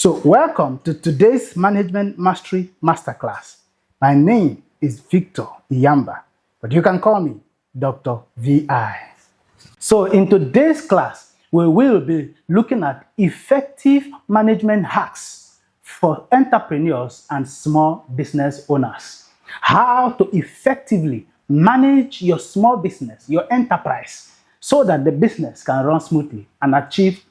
So, welcome to today's Management Mastery Masterclass. My name is Victor Iyamba, but you can call me Dr. VI. So, in today's class, we will be looking at effective management hacks for entrepreneurs and small business owners. How to effectively manage your small business, your enterprise, so that the business can run smoothly and achieve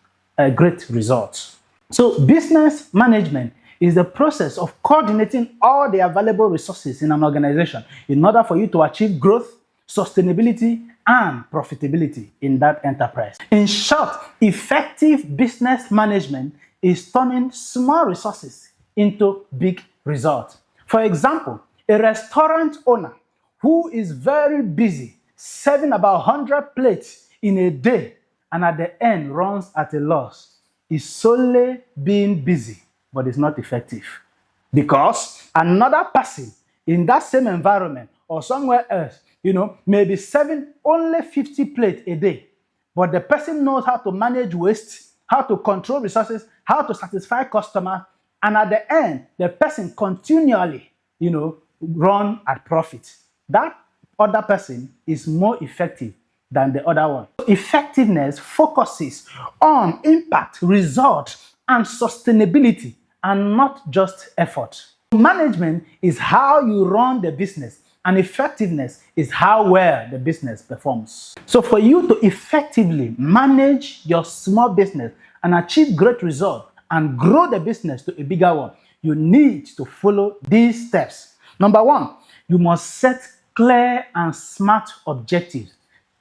great results. So business management is the process of coordinating all the available resources in an organization in order for you to achieve growth, sustainability, and profitability in that enterprise. In short, effective business management is turning small resources into big results. For example, a restaurant owner who is very busy serving about 100 plates in a day and at the end runs at a loss is solely being busy, but it's not effective. Because another person in that same environment or somewhere else, may be serving only 50 plates a day, but the person knows how to manage waste, how to control resources, how to satisfy customers, and at the end, the person continually, run at profit. That other person is more effective than the other one. Effectiveness focuses on impact, result, and sustainability, and not just effort. Management is how you run the business, and effectiveness is how well the business performs. So for you to effectively manage your small business and achieve great results and grow the business to a bigger one, you need to follow these steps. Number one, you must set clear and smart objectives.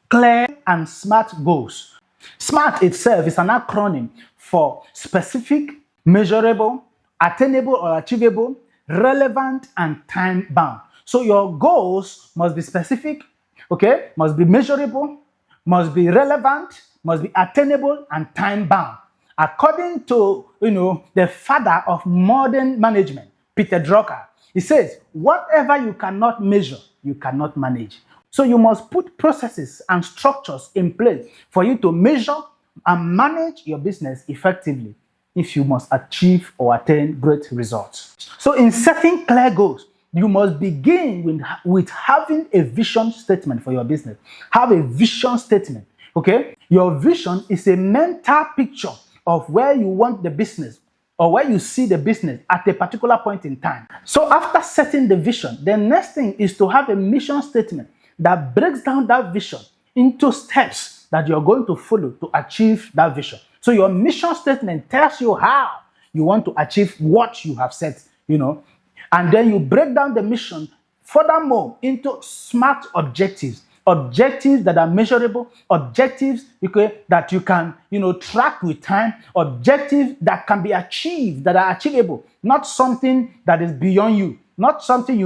Clear and SMART goals. SMART itself is an acronym for specific, measurable, attainable or achievable, relevant, and time-bound. So your goals must be specific, must be measurable, must be relevant, must be attainable, and time-bound. According to, the father of modern management, Peter Drucker, he says, whatever you cannot measure, you cannot manage. So you must put processes and structures in place for you to measure and manage your business effectively if you must achieve or attain great results. So in setting clear goals, you must begin with having a vision statement for your business. Have a vision statement, okay? Your vision is a mental picture of where you want the business or where you see the business at a particular point in time. So after setting the vision, the next thing is to have a mission statement that breaks down that vision into steps that you're going to follow to achieve that vision. So your mission statement tells you how you want to achieve what you have set, and then you break down the mission furthermore into SMART objectives. Objectives that are measurable, objectives that you can, track with time, objectives that can be achieved, that are achievable, not something that is beyond you, not something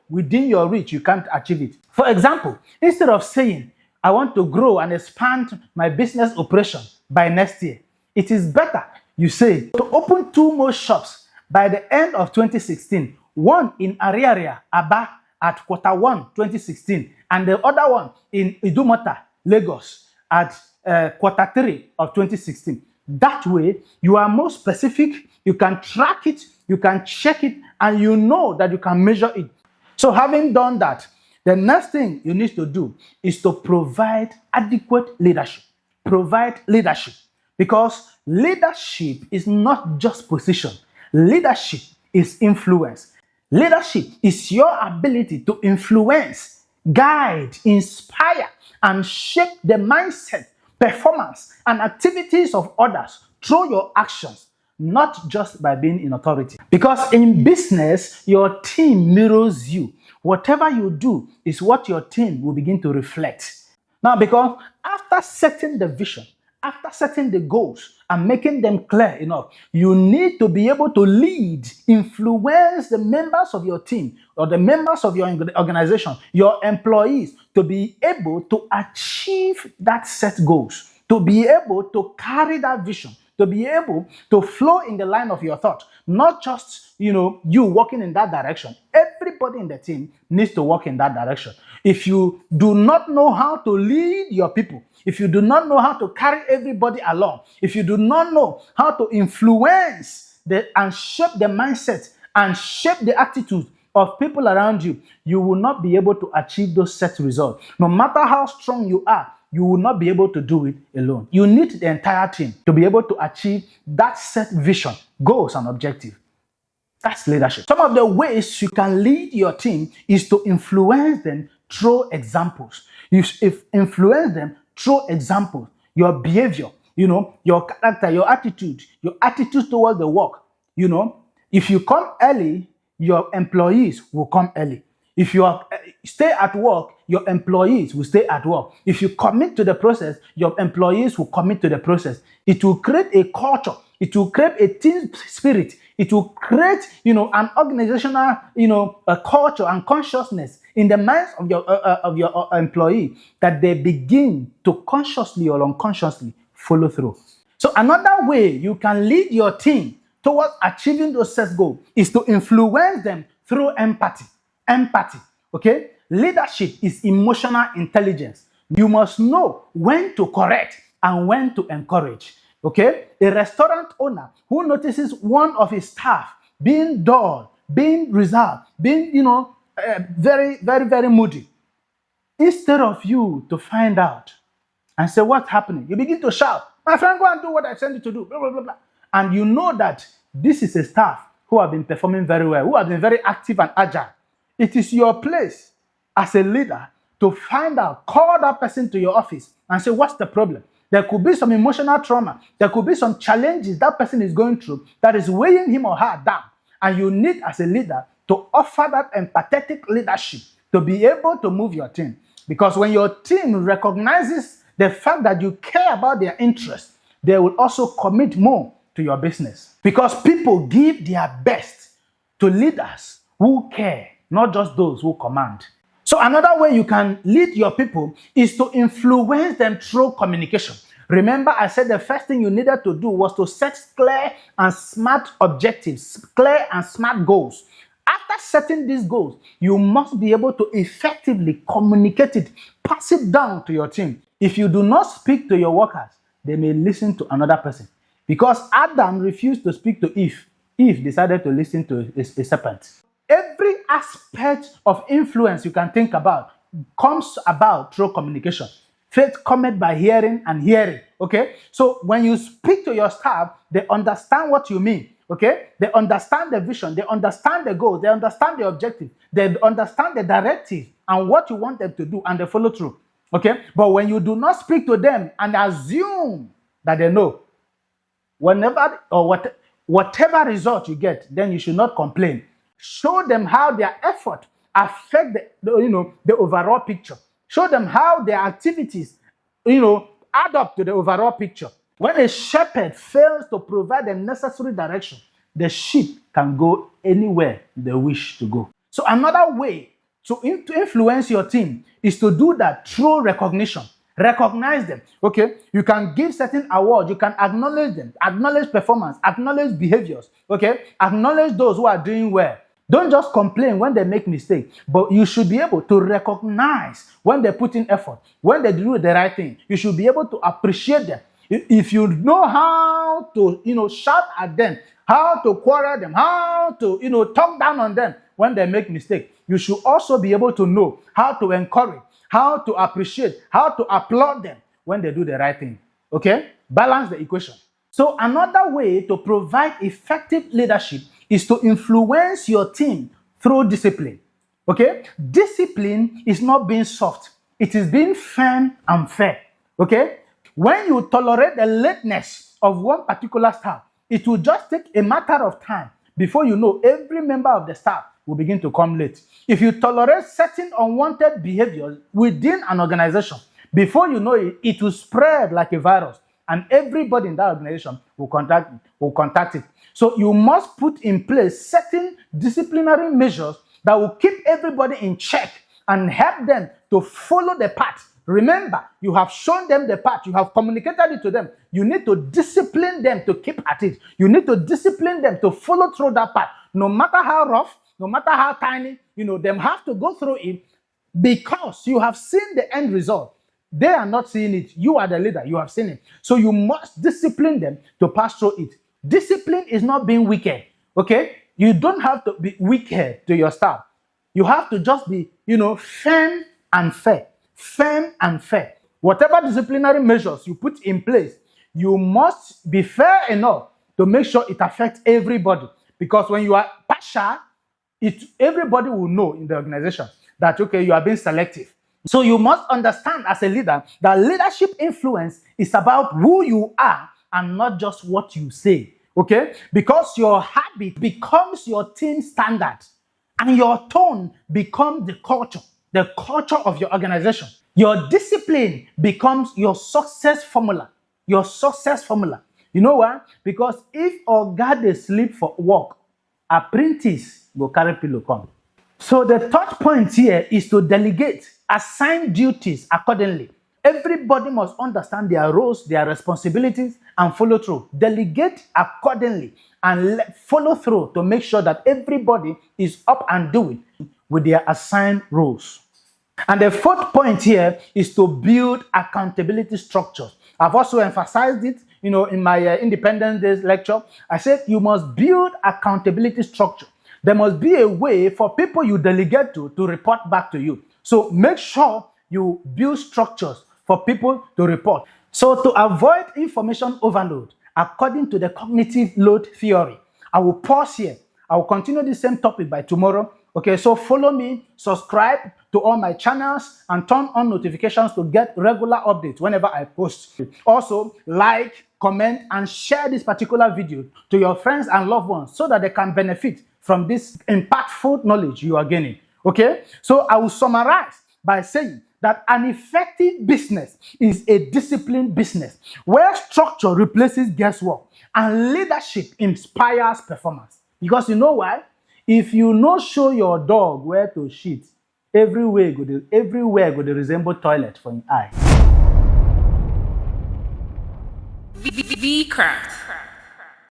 within your reach, you can't achieve it. For example, instead of saying, I want to grow and expand my business operation by next year, it is better you say to open 2 more shops by the end of 2016, one in Ariaria, Aba, at Q1 2016, and the other one in Idumota, Lagos, at Q3 of 2016. That way, you are more specific, you can track it, you can check it, and you know that you can measure it. So having done that, the next thing you need to do is to provide adequate leadership. Provide leadership. Because leadership is not just position. Leadership is influence. Leadership is your ability to influence, guide, inspire, and shape the mindset, performance, and activities of others through your actions, not just by being in authority. Because in business, your team mirrors you. Whatever you do is what your team will begin to reflect. Now, because after setting the vision, after setting the goals and making them clear enough, you need to be able to lead, influence the members of your team or the members of your organization, your employees, to be able to achieve that set goals, to be able to carry that vision, to be able to flow in the line of your thought, not just, you walking in that direction. Everybody in the team needs to walk in that direction. If you do not know how to lead your people, if you do not know how to carry everybody along, if you do not know how to influence and shape the mindset and shape the attitude of people around you, you will not be able to achieve those set results. No matter how strong you are, you will not be able to do it alone. You need the entire team to be able to achieve that set vision, goals, and objective. That's leadership. Some of the ways you can lead your team is to influence them through examples. If influence them through examples, your behavior, your character, your attitude towards the work. If you come early, your employees will come early. If you stay at work, your employees will stay at work. If you commit to the process, your employees will commit to the process. It will create a culture. It will create a team spirit. It will create, an organizational, a culture and consciousness in the minds of your employee that they begin to consciously or unconsciously follow through. So another way you can lead your team towards achieving those set goals is to influence them through empathy. Empathy, okay? Leadership is emotional intelligence. You must know when to correct and when to encourage, okay? A restaurant owner who notices one of his staff being dull, being reserved, being, very, very, very moody, instead of you to find out and say, what's happening? You begin to shout, my friend, go and do what I sent you to do, blah, blah, blah, blah. And you know that this is a staff who have been performing very well, who have been very active and agile. It is your place as a leader to find out, call that person to your office and say, what's the problem? There could be some emotional trauma. There could be some challenges that person is going through that is weighing him or her down. And you need, as a leader, to offer that empathetic leadership to be able to move your team. Because when your team recognizes the fact that you care about their interests, they will also commit more to your business. Because people give their best to leaders who care, not just those who command. So another way you can lead your people is to influence them through communication. Remember, I said the first thing you needed to do was to set clear and smart objectives, clear and smart goals. After setting these goals, you must be able to effectively communicate it, pass it down to your team. If you do not speak to your workers, they may listen to another person. Because Adam refused to speak to Eve. Eve decided to listen to a serpent. Every aspect of influence you can think about comes about through communication. Faith cometh by hearing and hearing, okay? So when you speak to your staff, they understand what you mean, okay? They understand the vision, they understand the goals, they understand the objective, they understand the directive and what you want them to do, and they follow through, okay? But when you do not speak to them and assume that they know, whenever or whatever result you get, then you should not complain. Show them how their effort affect the overall picture. Show them how their activities, add up to the overall picture. When a shepherd fails to provide the necessary direction, the sheep can go anywhere they wish to go. So another way to influence your team is to do that through recognition. Recognize them, okay? You can give certain awards, you can acknowledge them, acknowledge performance, acknowledge behaviors, okay? Acknowledge those who are doing well. Don't just complain when they make mistakes, but you should be able to recognize when they put in effort, when they do the right thing. You should be able to appreciate them. If you know how to, shout at them, how to quarrel them, how to, talk down on them when they make mistakes, you should also be able to know how to encourage, how to appreciate, how to applaud them when they do the right thing. Okay? Balance the equation. So another way to provide effective leadership is to influence your team through discipline. Okay? Discipline is not being soft. It is being firm and fair. Okay? When you tolerate the lateness of one particular staff, it will just take a matter of time before you know every member of the staff will begin to come late. If you tolerate certain unwanted behaviors within an organization, before you know it, it will spread like a virus, and everybody in that organization will contact it. So you must put in place certain disciplinary measures that will keep everybody in check and help them to follow the path. Remember, you have shown them the path. You have communicated it to them. You need to discipline them to keep at it. You need to discipline them to follow through that path. No matter how rough, no matter how tiny, them have to go through it because you have seen the end result. They are not seeing it. You are the leader. You have seen it. So you must discipline them to pass through it. Discipline is not being wicked, okay? You don't have to be wicked to your staff. You have to just be, firm and fair. Firm and fair. Whatever disciplinary measures you put in place, you must be fair enough to make sure it affects everybody. Because when you are partial, everybody will know in the organization that, okay, you are being selective. So you must understand as a leader that leadership influence is about who you are and not just what you say, okay? Because your habit becomes your team standard and your tone becomes the culture of your organization. Your discipline becomes your success formula, You know why? Because if oga dey sleep for work, apprentice go carry pillow come. So the third point here is to delegate, assign duties accordingly. Everybody must understand their roles, their responsibilities, and follow through. Delegate accordingly and follow through to make sure that everybody is up and doing with their assigned roles. And the fourth point here is to build accountability structures. I've also emphasized it, in my Independence Days lecture. I said you must build accountability structure. There must be a way for people you delegate to report back to you. So make sure you build structures for people to report. So to avoid information overload, according to the cognitive load theory, I will pause here. I will continue the same topic by tomorrow. Okay, so follow me, subscribe to all my channels, and turn on notifications to get regular updates whenever I post. Also, like, comment, and share this particular video to your friends and loved ones so that they can benefit from this impactful knowledge you are gaining. Okay, so I will summarize by saying that an effective business is a disciplined business where structure replaces guesswork and leadership inspires performance. Because you know why? If you no show your dog where to shit, everywhere go dey resemble toilet for your eye. V-Craft.